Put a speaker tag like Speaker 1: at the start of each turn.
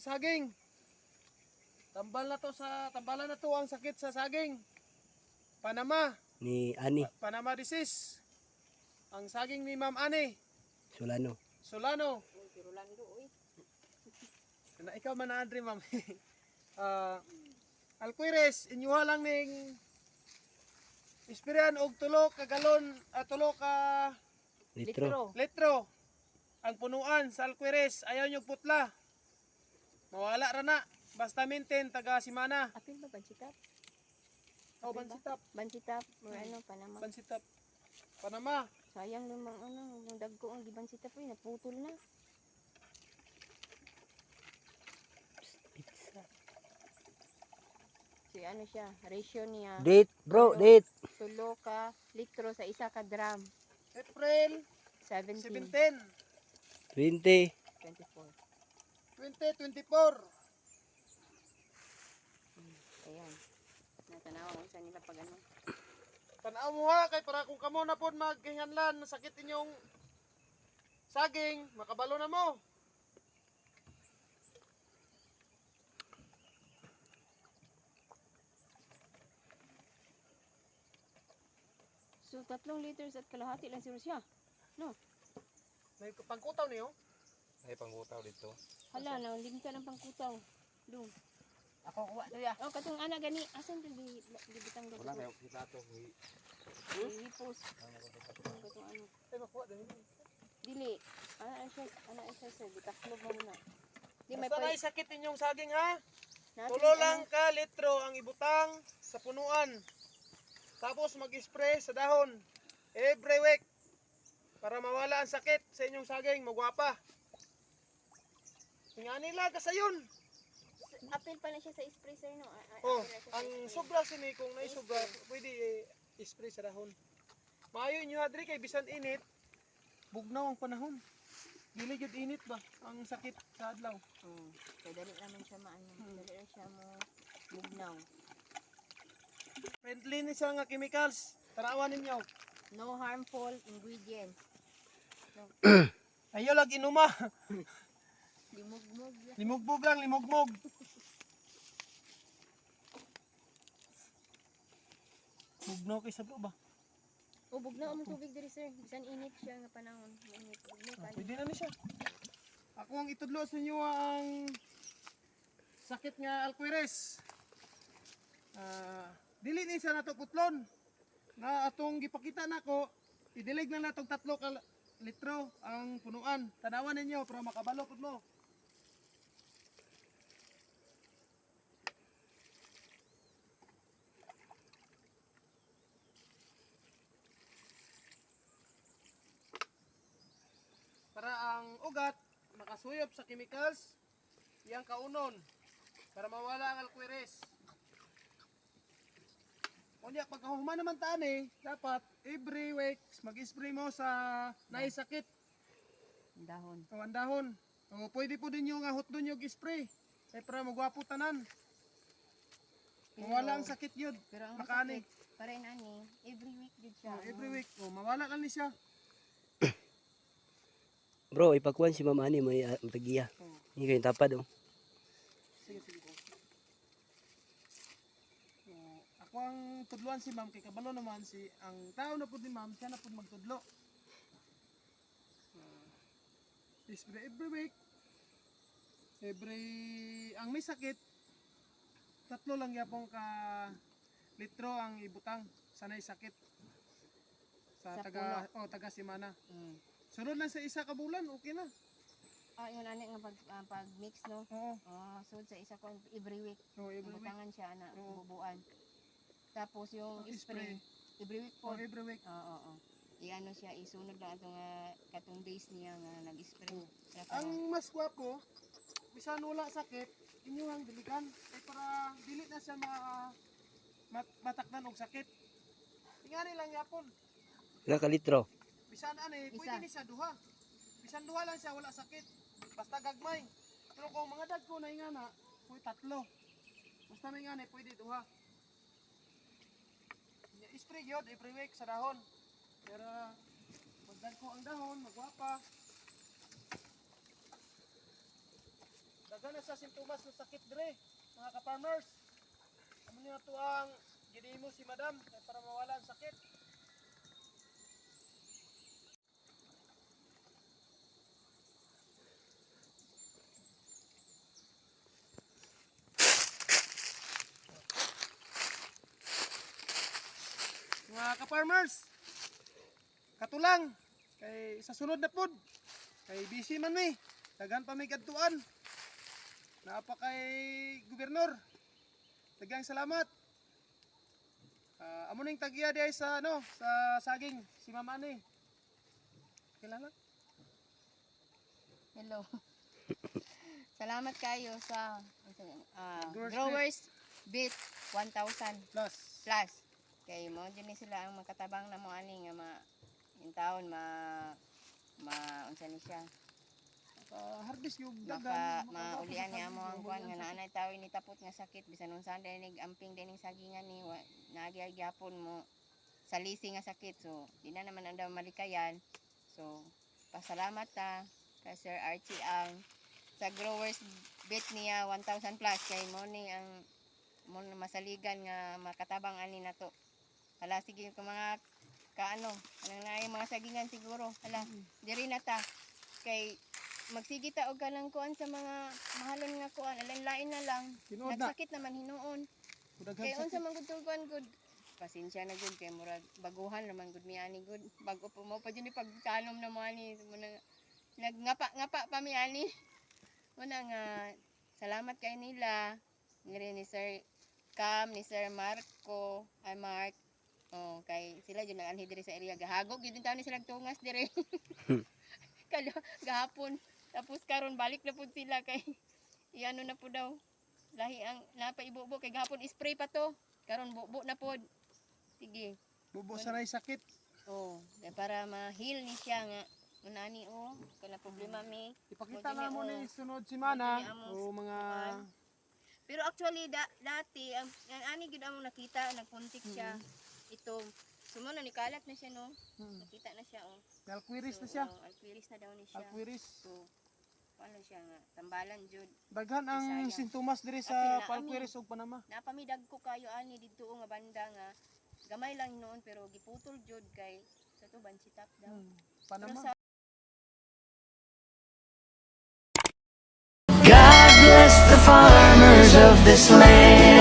Speaker 1: saging. Tambalan na to ang sakit sa saging. Panama.
Speaker 2: Ni Ani
Speaker 1: Panama disease. Ang saging ni Ma'am Ani
Speaker 2: Solano.
Speaker 1: Solano.
Speaker 3: Uy, si Rolando, uy.
Speaker 1: Na ikaw man na Andre, Ma'am. Alquires, inyuha lang ning ispirehan og tulo ka galon, tulo ka
Speaker 2: Litro.
Speaker 1: litro. Ang punuan sa Alquires, ayaw nyo putla. Mawala ra na. Basta maintain taga simana.
Speaker 3: Apil ba, Bansitap?
Speaker 1: O bansitap,
Speaker 3: Bansitap, or ano, Panama.
Speaker 1: bansitap. Panama.
Speaker 3: Sayang lumang ano, yung dagko ang gibansitap, uy, naputol na.
Speaker 2: Pizza.
Speaker 3: Si ano siya, ratio niya,
Speaker 2: Date, bro, date.
Speaker 3: tulo ka litro sa isa ka drum.
Speaker 1: April
Speaker 3: 17,
Speaker 1: 17,
Speaker 2: 20.
Speaker 3: 24.
Speaker 1: 2024.
Speaker 3: Ayan. Natanawa ko sa nila pag ano.
Speaker 1: Tanaw mo ha, kay para kung kamo na po maghinganlan, nasakit inyong saging, makabalo na mo.
Speaker 3: So, 3 liters at kalahati lang siguro siya. No?
Speaker 1: May pangkutaw niyo.
Speaker 4: Ay panggutaw dito.
Speaker 3: Hala, na, hindi ka ng pangkutaw. Doon.
Speaker 1: Ako kuha niya.
Speaker 3: Oh, katong ana gani, asan din di bitang do.
Speaker 4: Wala kayo kita to.
Speaker 3: Hipos. Katong ano.
Speaker 1: Ay makuha din.
Speaker 3: Dili. Ana siya sa bitaklob mo muna. Di may
Speaker 1: Basta
Speaker 3: pa.
Speaker 1: na sakit inyong saging ha.
Speaker 3: Natin,
Speaker 1: Tulo lang ka litro ang ibutang sa punuan. Tapos mag-spray sa dahon. Every week. Para mawala ang sakit sa inyong saging. Magwapa. Tingnan nila kasayon.
Speaker 3: Apil pa na siya sa spray sir no.
Speaker 1: Oh,
Speaker 3: Apil na siya sa
Speaker 1: ang
Speaker 3: spray.
Speaker 1: sobra sini kung naisubra, pwede i-spray sa dahon. Maayo inyo hadri kay bisan init, bugnaw ang panahon. Dili gyud init ba ang sakit sa adlaw.
Speaker 3: Kaya dali naman siya maano. Dali na siya mo bugnaw.
Speaker 1: Friendly ni siya nga chemicals. Tarawan ninyo.
Speaker 3: No harmful ingredients.
Speaker 1: Ayo lag inuma.
Speaker 3: Limugmog.
Speaker 1: Limugmog lang, limugmog. Bugnaw kay sa ba?
Speaker 3: O bugnaw ang tubig diri sir. Bisan init siya nga panahon. Init. Bugnaw pa.
Speaker 1: Pwede na ni siya. Ako ang itudlo sa inyo ang sakit nga Alquires. Dili ni siya nato putlon. Na atong gipakita nako, idilig na natong 3 ka litro ang punuan. Tanawan ninyo para makabalo pud mo. Para ang ugat makasuyop sa chemicals, iyang kaunon para mawala ang Alquires. Kunya pagkahuman naman tani, dapat every week mag-spray mo sa naisakit
Speaker 3: Dahon.
Speaker 1: o ang dahon. O pwede po din yung ahot doon yung spray. Eh para magwapo tanan. Mawala ang sakit yun.
Speaker 3: Pero ang
Speaker 1: Makani.
Speaker 3: sakit, pa rin ani, every week gud siya.
Speaker 1: Every week. O mawala lang ni siya.
Speaker 2: Bro, ipagkuhan si Mama Ani may matagiya. Hindi kayo tapad oh.
Speaker 1: Sige, sige po. So, ako ang tudluan si ma'am, kay kabalo naman si, ang tao na po ni ma'am, siya na po magtudlo. Spray every week. Ang may sakit, 3 lang yapong ka litro ang ibutang sa nay sakit. Sa
Speaker 3: Sa
Speaker 1: taga Simana. Sunod lang sa isa ka bulan, okay na.
Speaker 3: Yun ani nga pag mix no.
Speaker 1: Oo.
Speaker 3: So sa isa ko every week.
Speaker 1: So, every week.
Speaker 3: Butangan siya na
Speaker 1: Oo.
Speaker 3: bubuan. Tapos yung
Speaker 1: Spray.
Speaker 3: spray every week po.
Speaker 1: Every week.
Speaker 3: Oo. I-ano siya, isunod lang itong katong days niya nga nag-spray.
Speaker 1: Ang mas gwapo, bisan wala sakit, inyong diligan. Kay para dili na siya matakdan og sakit. Tingani lang yapon.
Speaker 2: Ilang ka litro?
Speaker 1: Bisan ani,
Speaker 3: Isa.
Speaker 1: pwede ni siya duha. Bisan duha lang siya, wala sakit. Basta gagmay. Pero kung mga dagko na ingana, pwede 3. Basta may ingani, pwede duha. Spray yun, every week sa dahon. Pero magdagko ang dahon, magwapa. Daghan na sa sintomas ng sakit dire, mga ka-farmers. Amo niyo to ang ginimo si Madam para mawala ang sakit. Mga ka-farmers, katulang kay sa sunod na pod kay busy man mi, daghan pa may kadtuan. Naapa kay gobernador. Daghang salamat. Amo ning tagiya diay sa sa saging si Ma'am Ani. Kilala?
Speaker 3: Hello. Salamat kayo sa
Speaker 1: Growers
Speaker 3: Growers Beat 1,000
Speaker 1: Plus.
Speaker 3: plus. Kay mo din sila ang makatabang na mo ani nga in taon unsa ni siya.
Speaker 1: Harvest yung
Speaker 3: Maka maulian niya mo ang kuan nga naanay tawo ni tapot nga sakit bisan unsa dinig amping dining sagingan ni nagyapon mo sa lisi nga sakit. So di na naman anda malikayan. So pasalamat ta kay Sir Archie ang sa Growers Beat niya 1,000 plus kay mo ni ang mo masaligan nga makatabang ani nato. Hala sige ko mga kaano anang naay mga sagingan siguro. Hala diri na ta kay magsige ta og kanang kuan sa mga mahalon nga kuan lain-lain na lang.
Speaker 1: Tinuod na.
Speaker 3: Nagsakit naman hinuon.
Speaker 1: Daghang
Speaker 3: Kay unsa
Speaker 1: sakit.
Speaker 3: man gud kuan gud. Pasensya na gud kay murag baguhan naman gud mi ani gud. Bago po mo pa jud ni pagtanom na mo ani naggapa pa mi ani. Una nga salamat kay nila ni Sir Cam, ni Sir Marco, ay Mark. Oh, kay sila jud nag-anhi diri sa area gahagog gyud taon ni sila tungas diri. Kada gahapon tapos karon balik na pud sila kay iano na pud daw lahi ang napaibubo kay gahapon spray pa to karon bubo na pud sige
Speaker 1: Bubo sa ray sakit.
Speaker 3: kay para ma-heal ni siya nga unani kana problema mi
Speaker 1: Ipakita
Speaker 3: Wag
Speaker 1: na mo
Speaker 3: yun,
Speaker 1: ni sunod si Mana
Speaker 3: Wag yun,
Speaker 1: o mga
Speaker 3: pero actually dati ang ani gid among nakita nagpuntik siya ito sumo na nikalat na siya no nakita na siya
Speaker 1: alquiris na siya.
Speaker 3: alquiris na daw ni siya
Speaker 1: Alquiris.
Speaker 3: so ano siya nga tambalan jud
Speaker 1: Daghan ang
Speaker 3: Bisaya.
Speaker 1: sintomas diri
Speaker 3: Apil
Speaker 1: sa
Speaker 3: na,
Speaker 1: alquiris ug Panama.
Speaker 3: napamidag ko kayo ani didto nga banda nga gamay lang noon pero giputol jud kay sa to bansitap daw pero
Speaker 1: Panama.
Speaker 3: sa
Speaker 5: God bless the farmers of this land.